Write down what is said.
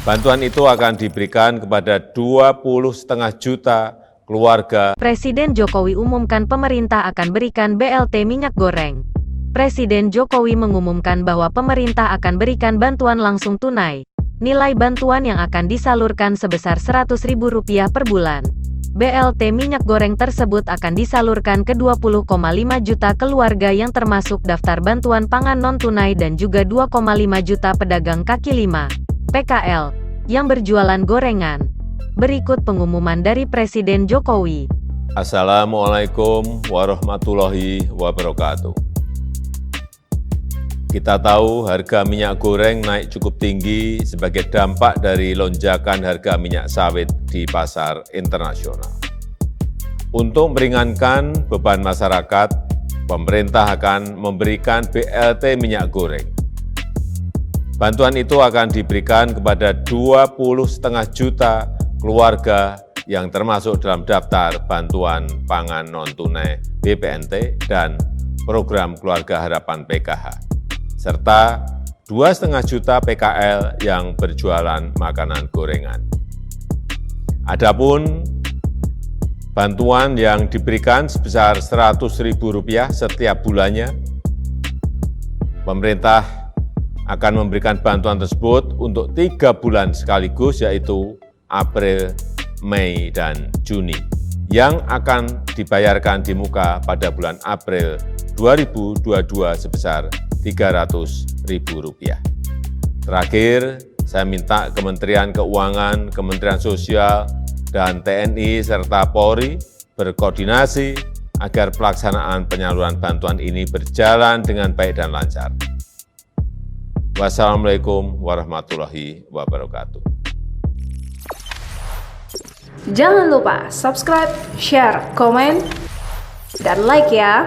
Bantuan itu akan diberikan kepada 20,5 juta keluarga. Presiden Jokowi umumkan pemerintah akan berikan BLT minyak goreng. Presiden Jokowi mengumumkan bahwa pemerintah akan berikan bantuan langsung tunai. Nilai bantuan yang akan disalurkan sebesar Rp100.000 per bulan. BLT minyak goreng tersebut akan disalurkan ke 20,5 juta keluarga yang termasuk daftar bantuan pangan non-tunai dan juga 2,5 juta pedagang kaki lima (PKL) yang berjualan gorengan. Berikut pengumuman dari Presiden Jokowi. Assalamualaikum warahmatullahi wabarakatuh. Kita tahu harga minyak goreng naik cukup tinggi sebagai dampak dari lonjakan harga minyak sawit di pasar internasional. Untuk meringankan beban masyarakat, pemerintah akan memberikan BLT minyak goreng. Bantuan itu akan diberikan kepada 20,5 juta keluarga yang termasuk dalam daftar bantuan pangan non-tunai BPNT dan program Keluarga Harapan PKH. Serta 2,5 juta PKL yang berjualan makanan gorengan. Adapun bantuan yang diberikan sebesar Rp100.000 setiap bulannya, pemerintah akan memberikan bantuan tersebut untuk 3 bulan sekaligus, yaitu April, Mei, dan Juni, yang akan dibayarkan di muka pada bulan April 2022 sebesar Rp300.000. Terakhir, saya minta Kementerian Keuangan, Kementerian Sosial, dan TNI serta Polri berkoordinasi agar pelaksanaan penyaluran bantuan ini berjalan dengan baik dan lancar. Wassalamualaikum warahmatullahi wabarakatuh. Jangan lupa subscribe, share, komen, dan like ya!